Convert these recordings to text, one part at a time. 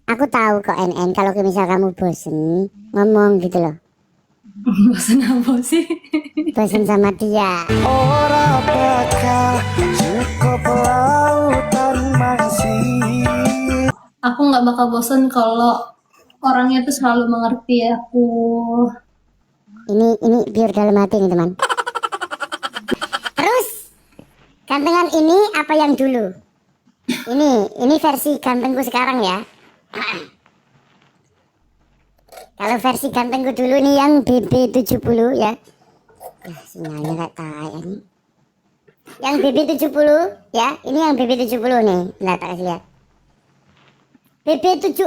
Aku tahu kok NN kalau misal kamu bosen ngomong gitu loh. Bosan apa sih? Bosen sama dia. Ora bakal cukup lautan masih. Aku nggak bakal bosan kalau orangnya tuh selalu mengerti aku. Ini biar dalam hati nih teman. Terus gantengan ini apa yang dulu? Ini versi gantengku sekarang ya. Kalau versi gantengku dulu nih yang BB70 ya. Sinyalnya kayak tai ini. Yang BB70 ya, ini yang BB70 nih. Lihat tak lihat. BB7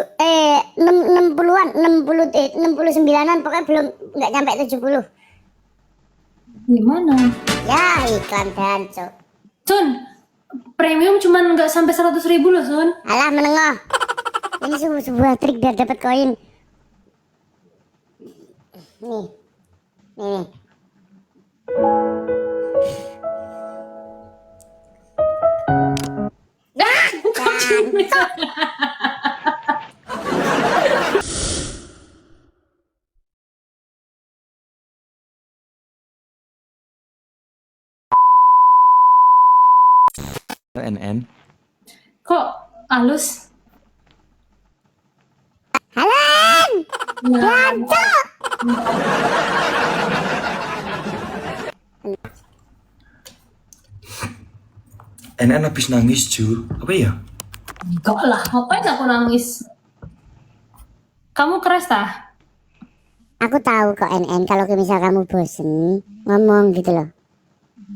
60-an, 69-an pokoknya belum nggak sampai 70. Gimana? Ya, iklan danco. Sun, premium cuman nggak sampai 100.000 loh, Sun. Alah menengah. Ini sebuah trik biar dapat koin. Nih. Nih. NN Kok halus? Halan! Nah, Danco! NN habis nangis Ju. Apa ya? enggak lah, ngapain aku nangis? Kamu keras tah? Aku tahu kok NN kalau misal kamu bosen ngomong gitu loh.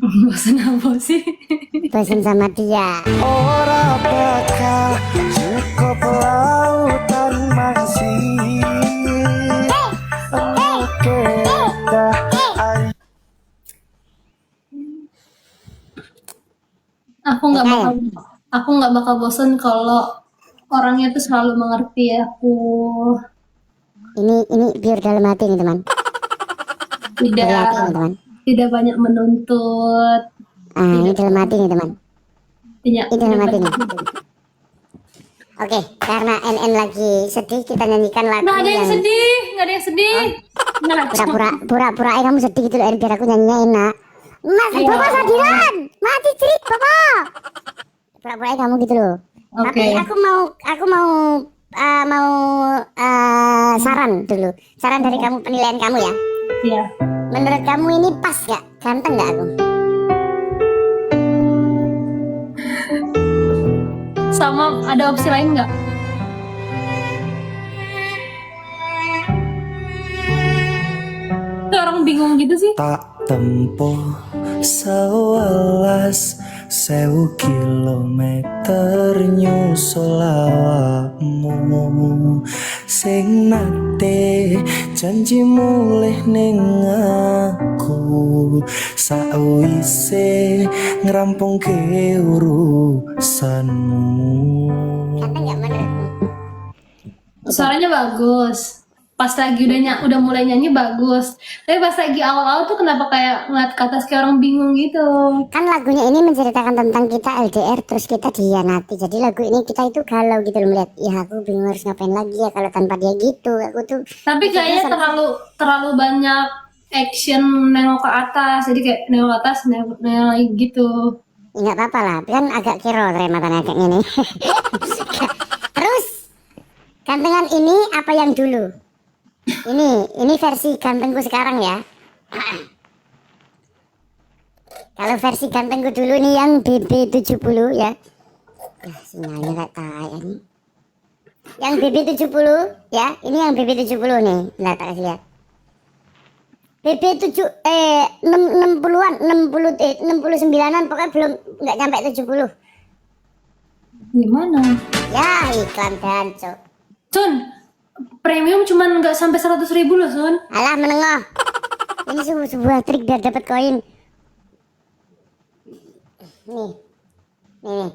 Bosan apa sih? Bosen sama dia. Ora bakal cukup lautan masih. Aku nggak bakal aku nggak bakal bosan kalau orangnya tuh selalu mengerti aku. Ini biar dalam hati nih teman. Tidak Dalam hati nih teman. tidak banyak menuntut. Ini dalam hati nih teman. Tidak, Ini dalam tidak hati nih. banyak. Oke, karena NN lagi sedih, kita nyanyikan lagu Nggak ada yang yang sedih, nggak ada yang sedih. Nggak. pura-pura kamu sedih gitu loh, biar aku nyanyinya enak. Mas, Ayo. Bapak Sadiran, mati cerit Bapak. Pura-pura kamu gitu loh. Tapi Oke. aku mau saran dulu. Saran dari kamu, penilaian kamu ya. Iya. Menurut kamu ini pas gak? Ganteng gak aku? Sama ada opsi lain nggak? Kayak orang bingung gitu sih. Tak tempuh 11.000 kilometer nyusul awakmu sing nate janji mulih ning aku sakwise ngrampungke urusanmu. Ganteng gak menurutmu? Suaranya bagus. Pas lagi udah mulai nyanyi bagus. Tapi pas lagi awal-awal tuh kenapa kayak ngeliat ke atas kayak orang bingung gitu. Kan lagunya ini menceritakan tentang kita LDR terus kita dihianati. Jadi lagu ini kita itu galau gitu loh, melihat ya aku bingung harus ngapain lagi ya kalau tanpa dia gitu. Aku tuh Tapi kayaknya terlalu banyak action nengok ke atas. Jadi kayak nengok ke atas, nengok lagi gitu. nggak apa-apa lah, kan agak kero matanya kayak gini. Terus gantengan ini apa yang dulu? Ini versi gantengku sekarang ya. Kalau versi gantengku dulu nih yang BB70 ya. Sinyalnya kayak tai ini. Yang BB70 ya, ini yang BB70 nih. Lihat tak lihat. BB7 60-an, 69-an pokoknya belum nggak sampai 70. Gimana? Ya, iklan danco. Sun, premium cuman nggak sampai 100.000 loh, Sun. Alah menengah. Ini sebuah trik biar dapat koin. Nih. Nih.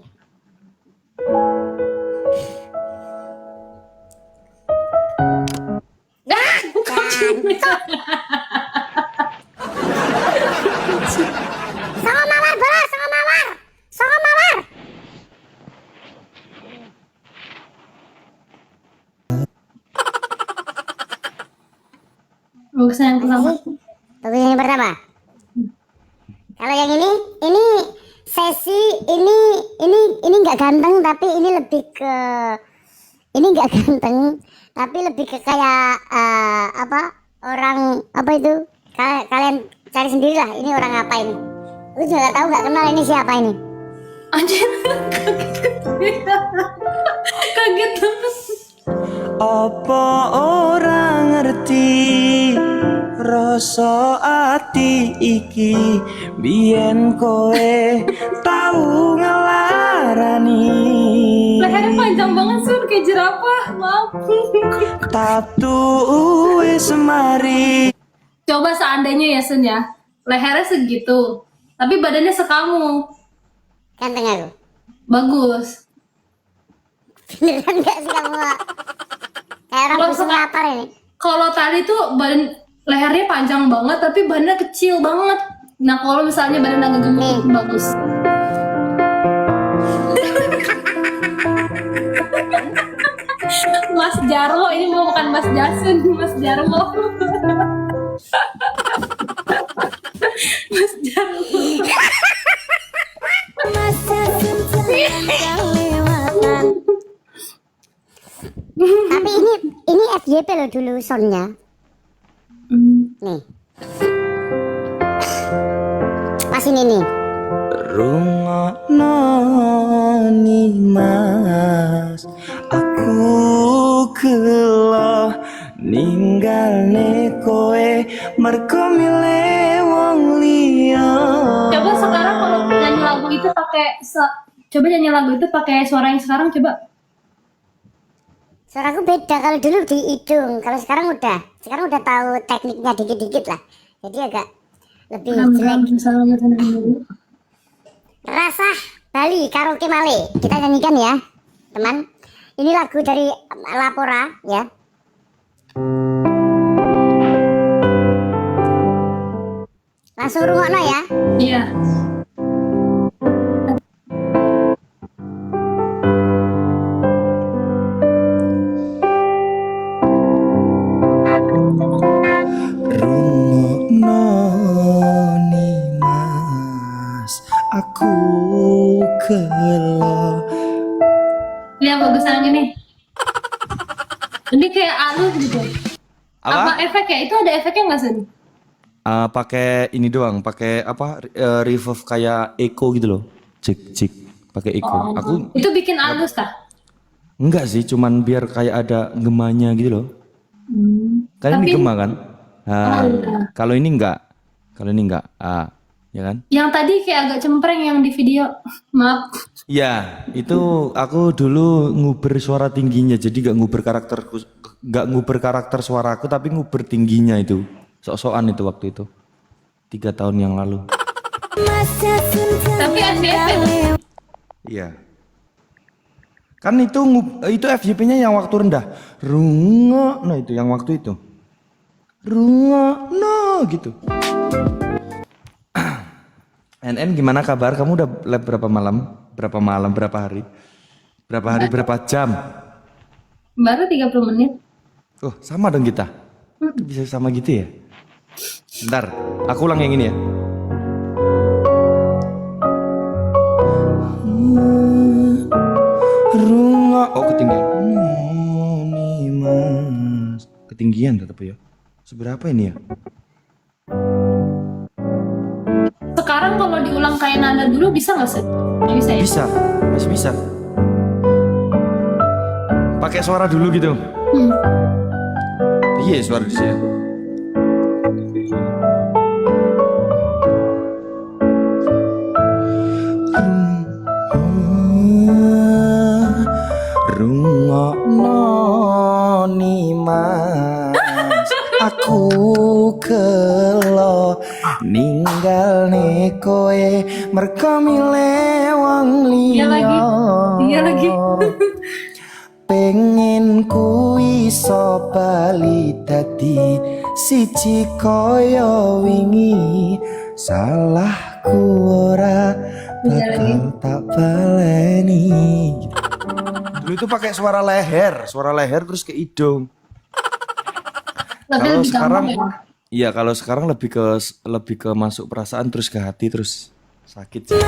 Songo mawar bola, songo mawar. Songo mawar. Bagusnya yang pertama. Bagus yang pertama. Kalau yang ini sesi ini nggak ganteng tapi ini lebih ke ini nggak ganteng tapi lebih ke kayak apa orang apa itu kalian cari sendiri lah ini orang apa ini. Aku juga nggak tahu nggak kenal ini siapa ini. Anjir. Kaget banget. Apa orang ngerti rasa ati iki biyen kowe tau ngelarani Lehernya panjang banget Sun, kayak jerapah. Maaf. tatu wis semari. Coba seandainya ya Sun ya, lehernya segitu, tapi badannya sekamu. Ganteng aku. Bagus. Beneran nggak sih kamu? Kayak orang Kalau pusing lapar ini. Kalau tadi tuh badan lehernya panjang banget, tapi badannya kecil banget. Nah kalau misalnya badan agak gemuk, bagus. Mas Jarwo, ini mau bukan Mas Jason, Mas Jarwo. Mas Jarwo. Tapi ini FYP loh dulu soundnya. Nih. Pas ini nih. Rungokno ni mas, aku gelo ninggalne kowe mergo milih wong liya. Coba sekarang kalau nyanyi lagu itu coba nyanyi lagu itu pakai suara yang sekarang coba. Suaraku beda, kalau dulu di hidung, kalau sekarang udah tahu tekniknya dikit-dikit lah. Jadi agak lebih jelek. Rasa Bali Karaoke Male. Kita nyanyikan ya, teman. Ini lagu dari Lapora ya. Langsung rungokno ya. Iya. Rungokno ni mas, aku gelo. Lihat bagus yang ini. Ini kayak halus gitu. Apa efek ya? Itu ada efeknya nggak Sun? Pakai ini doang, pakai apa? Reverb kayak echo gitu loh. Cik cik, pakai echo. Aku Itu bikin halus kah? enggak sih, cuman biar kayak ada gemanya gitu loh. Kan ini Tapi- gema kan? Nah, kalau ini enggak. Kalau ini enggak. Ya kan? Yang tadi kayak agak cempreng yang di video. Maaf. Ya, itu aku dulu nguber suara tingginya, jadi gak nguber karakter suaraku, tapi nguber tingginya itu. Sok-sokan itu waktu itu. 3 tahun yang lalu. Tapi FYP. Iya. Kan itu FYP-nya yang waktu rendah. Rungo, nah itu yang waktu itu. Rungo, no gitu. NN gimana kabar? Kamu udah lab berapa malam? Berapa hari? Berapa jam? Baru 30 menit. Oh, sama dong kita. Bisa sama gitu ya? Bentar, aku ulang yang ini ya. Rungo, oh ketinggian. Nih mas, ketinggian tetap ya. Seberapa ini ya? Sekarang kalau diulang kayak nada dulu bisa nggak sih? Nggak bisa ya? Bisa, masih bisa. Pakai suara dulu gitu. Iya, suara di sini. Rungokno ni mas, aku gelo ninggalne kowe mergo milih wong Iya lagi. liya. Iya lagi. Pengen ku iso bali dadi siji kaya wingi, salahku ora bakal tak baleni. Dulu itu pakai suara leher terus ke hidung. Tapi Kalau lebih sekarang gampang ya. Iya, kalau sekarang lebih ke masuk perasaan terus ke hati terus sakit sih.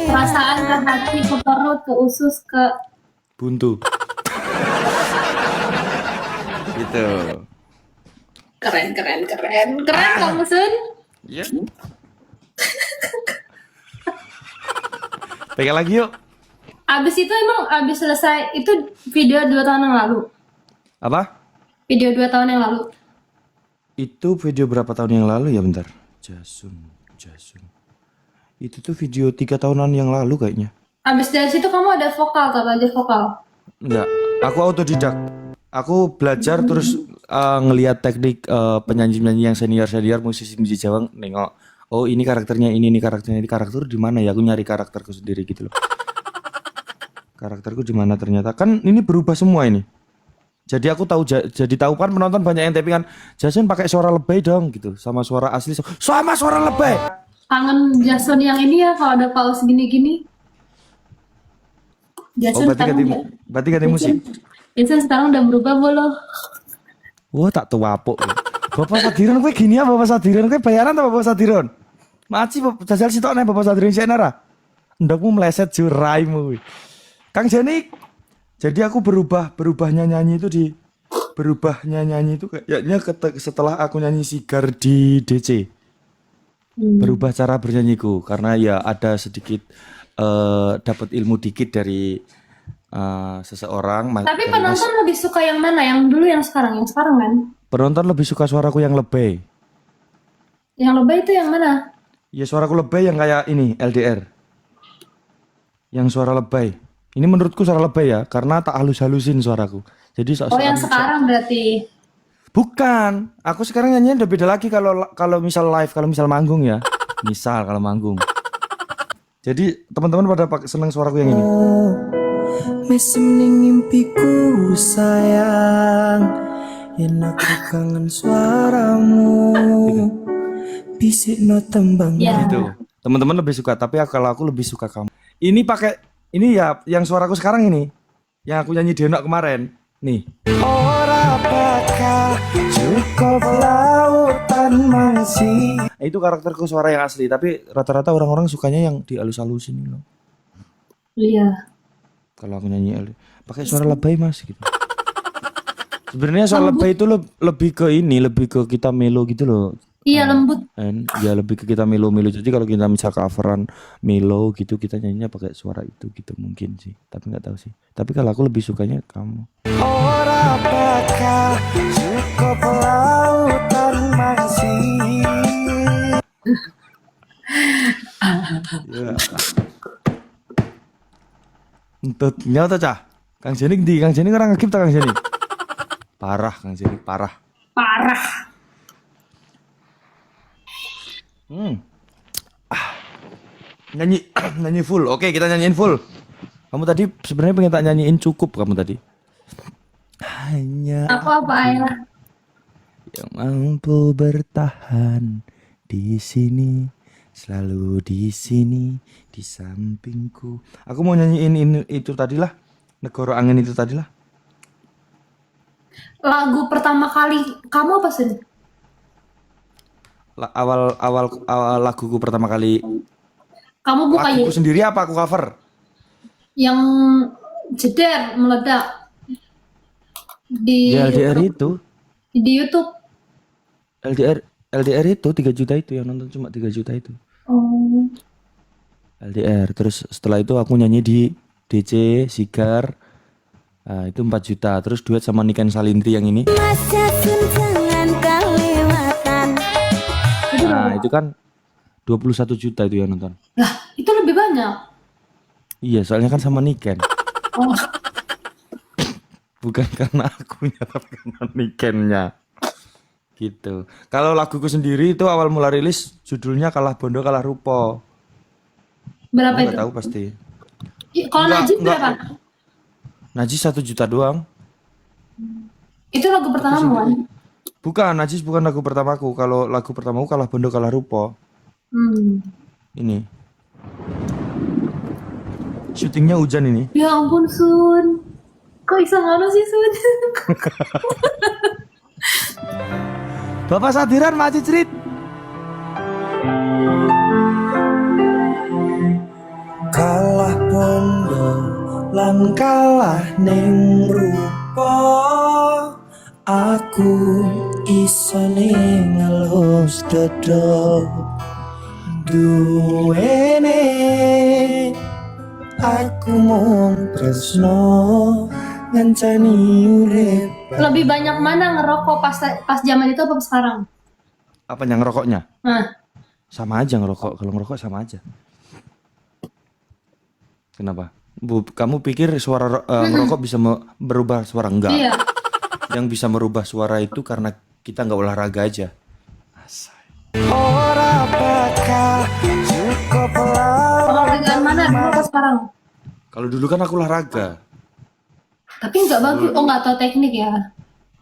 Perasaan ke hati, ke perut, ke usus, ke Buntu. Gitu. keren kamu Sun. Ya. Pegang lagi yuk. Abis itu emang abis selesai itu video 2 tahun yang lalu. Apa? Video 2 tahun yang lalu. Itu video berapa tahun yang lalu ya, bentar. Jasun. Itu tuh video 3 tahunan yang lalu kayaknya. Abis dari situ kamu ada vokal atau belajar vokal? Enggak, aku autodidak. Aku belajar terus ngelihat teknik penyanyi-penyanyi yang senior musisi Jawa, nengok. Oh, ini karakternya, ini karakternya, ini karakter di mana ya? Aku nyari karakterku sendiri gitu loh. Karakterku di mana ternyata. Kan ini berubah semua ini. Jadi aku tahu jadi tahu kan penonton banyak yang tapping kan, Jason pakai suara lebay dong gitu, sama suara asli sama suara lebay. Kangen Jason yang ini ya kalau ada pause gini-gini. Oh, berarti ganti musik. Jason sekarang udah berubah belum? Wah, tak tuapuk. Bapak Sadiron kowe gini ya, Bapak Sadiron kowe bayaran ta Bapak Sadiron? Maci jajal sitok nek Bapak Sadiron sik nara. Ndokmu meleset juraimu. Kang Jenik. Jadi aku berubahnya nyanyi itu kayaknya setelah aku nyanyi Sigar di DC. Berubah cara bernyanyiku karena ya ada sedikit dapat ilmu dikit dari seseorang. Tapi penonton lebih suka yang mana? Yang dulu yang sekarang? Yang sekarang kan? Penonton lebih suka suaraku yang lebay. Yang lebay itu yang mana? Ya suaraku lebay yang kayak ini LDR. Yang suara lebay. Ini menurutku suara lebay ya, karena tak halus-halusin suaraku. Jadi yang sekarang berarti. Bukan. Aku sekarang nyanyinya udah beda lagi kalau misal live, kalau misal manggung ya. Misal kalau manggung. Jadi teman-teman pada seneng suaraku yang ini. Mesim ning impiku sayang, yen aku kangen suaramu, bisik no tembang. Gitu. Teman-teman lebih suka, tapi kalau aku lebih suka kamu. Ini pakai ini ya yang suaraku sekarang ini. Yang aku nyanyi Denok kemarin. Nih. Ora bakal cukup lautan masih. Itu karakterku suara yang asli, tapi rata-rata orang-orang sukanya yang dihalus-halusin loh. Iya. Kalau aku nyanyi pakai suara lebay Mas gitu. Sebenarnya suara lebay itu lebih ke ini, lebih ke kita melo gitu loh. Iya, lembut. Ya lebih ke kita melo-melo. Jadi kalau kita misal coveran melo gitu, kita nyanyinya pakai suara itu gitu mungkin sih. Tapi nggak tahu sih. Tapi kalau aku lebih sukanya kamu. Ora bakal cukup lautan masih. Ya. Entut nyata cah. Kang Jenik di Kang Jenik orang ngekip tak Kang Jenik? Parah Kang Jenik, parah. Parah. Nyanyi full. Oke, kita nyanyiin full. Kamu tadi sebenarnya pengen tak nyanyiin cukup kamu tadi. Hanya Aku apa Ayla? yang mampu bertahan di sini, selalu di sini, di sampingku. Aku mau nyanyiin ini itu tadilah, Negara Angin itu tadilah. Lagu pertama kali kamu apa sih? Awal laguku pertama kali. Kamu buka Laguku sendiri apa aku cover? yang jeder meledak di Ya LDR itu. di YouTube. LDR itu 3 juta itu yang nonton cuma 3 juta itu. Oh. LDR. Terus setelah itu aku nyanyi di DC Sigar. Nah, itu 4 juta. Terus duet sama Niken Salindri yang ini. Nah, itu kan 21 juta itu yang nonton. Lah, itu lebih banyak. Iya, soalnya kan sama Niken. Oh. Bukan karena akunya, tapi karena Nikennya. Gitu. Kalau laguku sendiri itu awal mula rilis judulnya Kalah Bondo Kalah Rupo. Berapa Kamu itu? nggak tahu pasti. Kalau Najib berapa? Najis 1 juta doang. Itu lagu pertamamu kan? Bukan, Najis bukan lagu pertamaku. Kalau lagu pertamaku Kalah Bondo Kalah Rupo. Ini. Syutingnya hujan ini. Ya ampun Sun. Kok bisa ngono sih Sun? Bapak Sadiran maju cerit. Kalah pondo lan kalah ning rupa, aku iso ngelus dodo duwene, aku mung tresno ngancani urip. Lebih banyak mana ngerokok pas zaman itu apa sekarang? Apa yang ngerokoknya? Nah, Sama aja ngerokok. Kalau ngerokok sama aja. Kenapa? Bu, kamu pikir suara ngerokok bisa merubah suara? Enggak. iya. Yang bisa merubah suara itu karena kita nggak olahraga aja. Ora bakal cukup Olahragaan mana dulu apa sekarang? Kalau dulu kan aku olahraga. Tapi nggak bagus. Oh, nggak tahu teknik ya.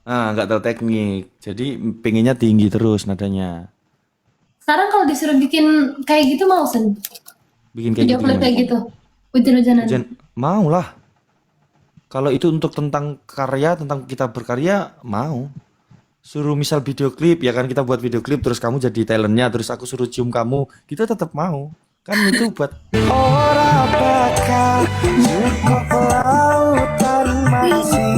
Nggak tahu teknik. Jadi pengennya tinggi terus nadanya. Sekarang kalau disuruh bikin kayak gitu mau Sen? Bikin kayak Video gitu. klip gimana? kayak gitu. Hujan-hujanan. Mau lah. Kalau itu untuk tentang karya, tentang kita berkarya, mau. Suruh misal video klip, ya kan kita buat video klip, terus kamu jadi talentnya, terus aku suruh cium kamu, kita tetap mau. Kan itu buat ora bakal cukup lautan masih.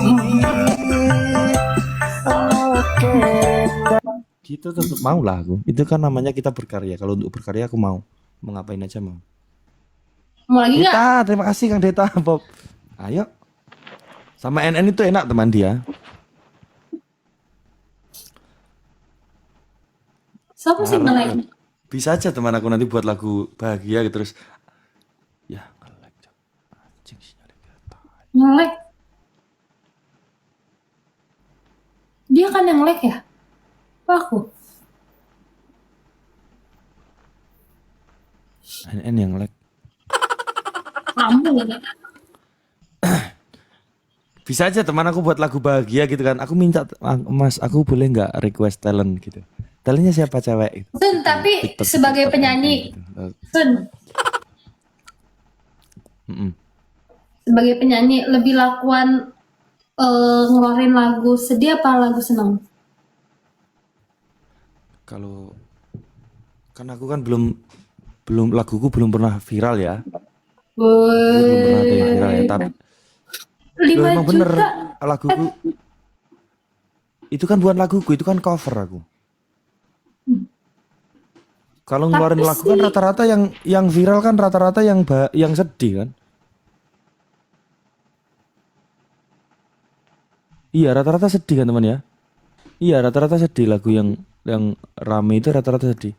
Oke. kita tetap mau lah aku. Itu kan namanya kita berkarya. Kalau untuk berkarya aku mau. Mau ngapain aja mau. Mau lagi nggak? Deta, terima kasih Kang Deta, Bob. Ayo. Sama NN itu enak teman dia. Siapa sih nge-like? Bisa aja teman aku nanti buat lagu bahagia gitu terus. Ya, nge-like. Anjing sinyalnya kita. Nge-like? Dia kan yang like ya? Apa aku? NN yang like. Kamu gitu. Bisa aja teman aku buat lagu bahagia gitu kan. Aku minta Mas, aku boleh nggak request talent gitu. Talentnya siapa cewek? Sun, tapi TikTok, sebagai TikTok, penyanyi, gitu. Sun, Mm-mm. sebagai penyanyi lebih lakuan ngeluarin lagu sedih apa lagu senang? Kalau kan aku kan belum laguku belum pernah viral ya. Belum pernah ada yang viral ya. Tapi 5 loh, emang bener juta. laguku itu kan bukan laguku, itu kan cover aku. Kalau ngeluarin lagu kan sih- rata-rata yang viral kan rata-rata yang sedih kan. Iya, rata-rata sedih kan teman ya. Iya, rata-rata sedih lagu yang rame itu rata-rata sedih.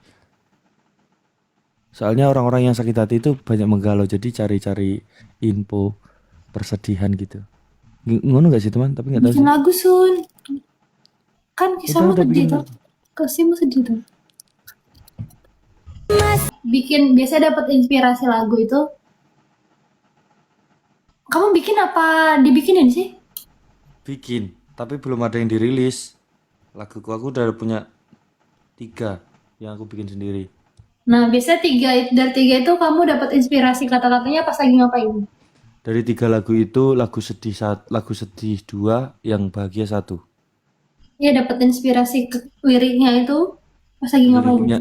Soalnya orang-orang yang sakit hati itu banyak menggalau, jadi cari-cari info persedihan gitu. Ngono gak sih teman? Tapi nggak tahu Bikin sih. lagu Sun. Kan kisahmu udah sedih bikin tuh. Kasihmu sedih tuh. Bikin biasa dapat inspirasi lagu itu. Kamu bikin apa dibikinin sih? Bikin, tapi belum ada yang dirilis. Laguku aku udah punya 3 yang aku bikin sendiri. Nah, biasanya dari tiga itu kamu dapat inspirasi kata-katanya pas lagi ngapain? Dari 3 lagu itu lagu sedih 2, yang bahagia 1. Iya, dapat inspirasi liriknya itu pas lagi ngapain? Liriknya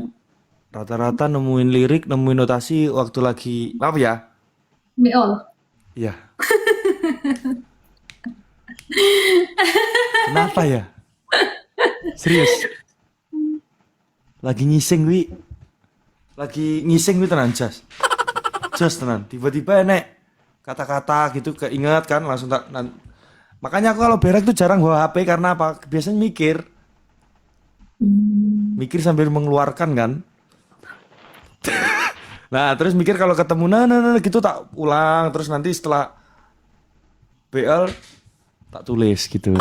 rata-rata nemuin lirik, nemuin notasi waktu lagi apa ya? Beol. Iya. Kenapa ya? Serius. Lagi ngising wi. Lagi ngising wi tenan jas. Jas tenan. Tiba-tiba enek kata-kata gitu keinget kan langsung makanya aku kalau berak tuh jarang bawa HP karena apa? Biasanya mikir. Mikir sambil mengeluarkan kan. Nah, terus mikir kalau ketemu nah gitu tak ulang terus nanti setelah BL tak tulis gitu.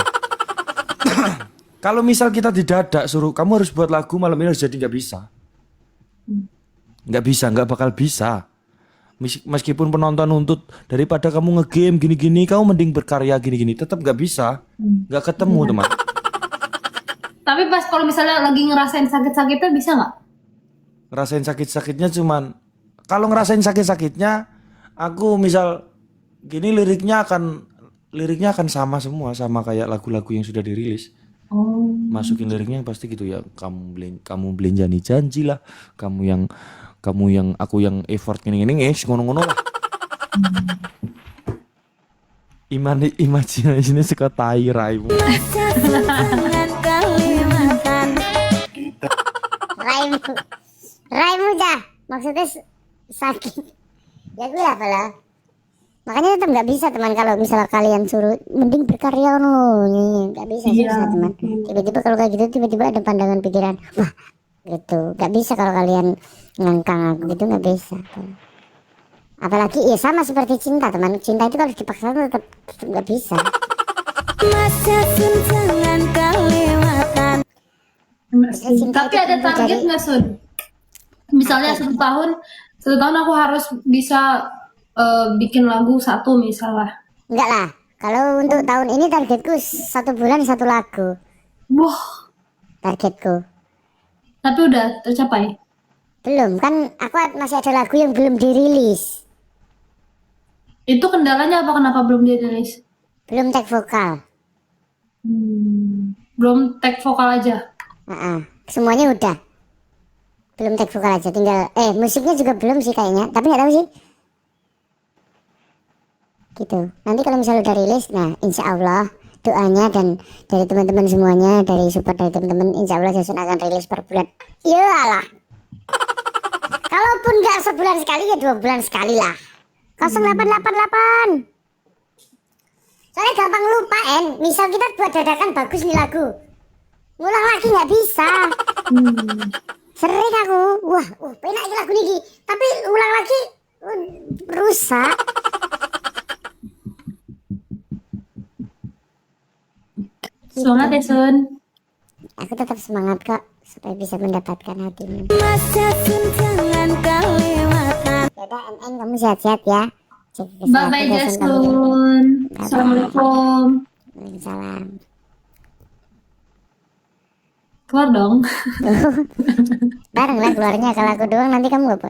Kalau misal kita didadak suruh kamu harus buat lagu malam ini harus jadi nggak bisa. Nggak bisa, nggak bakal bisa. Meskipun penonton nuntut daripada kamu ngegame gini-gini, kamu mending berkarya gini-gini, tetap nggak bisa, nggak ketemu teman. Tapi pas kalau misalnya lagi ngerasain sakit-sakitnya bisa nggak? Ngerasain sakit-sakitnya cuman, kalau ngerasain sakit-sakitnya, aku misal gini liriknya akan sama semua sama kayak lagu-lagu yang sudah dirilis. Oh. Masukin liriknya pasti gitu ya. Kamu belenjani janji lah. Kamu yang aku yang effort gini-gini guys, ngono-ngono lah. Imajinasinya suka tai raimu. Raimu. Raimu dah. Maksudnya sakit. Ya gue apa lah. Makanya tetap nggak bisa teman kalau misalnya kalian suruh mending berkarya no, nggak bisa Iya. susah teman. Tiba-tiba kalau kayak gitu tiba-tiba ada pandangan pikiran, wah gitu, nggak bisa kalau kalian ngangkang aku gitu nggak bisa. Apalagi ya sama seperti cinta teman, cinta itu kalau dipaksa tetap nggak bisa. Cinta Tapi itu ada tumbuh target dari- nggak Sun? Misalnya satu tahun aku harus bisa bikin lagu satu misalnya. Enggak lah. Kalau untuk tahun ini targetku 1 bulan 1 lagu. Wah, Targetku. tapi udah tercapai. Belum kan aku masih ada lagu yang belum dirilis. Itu kendalanya apa? Kenapa belum dirilis? Belum tag vokal. Belum tag vokal aja. Semuanya udah. Belum tag vokal aja tinggal musiknya juga belum sih kayaknya. Tapi nggak tahu sih. Gitu. Nanti kalau misalnya udah rilis, nah insya Allah doanya dan dari teman-teman semuanya, dari support dari teman-teman, insya Allah Jason akan rilis per bulan. Iyalah. Kalaupun nggak sebulan sekali ya 2 bulan sekali lah. 0888. Soalnya gampang lupa misal kita buat dadakan bagus nih lagu, ngulang lagi nggak bisa. Sering aku, wah, penak iki lagu niki, tapi ulang lagi rusak. Semangat ya Sun. Aku tetap semangat kok supaya bisa mendapatkan hatimu. Yaudah, NN kamu sehat-sehat ya. Jaga Bye kesehatan, bye Jason, kamu juga. Jason. Assalamualaikum. Waalaikumsalam. Keluar dong. Bareng lah keluarnya, kalau aku doang nanti kamu gak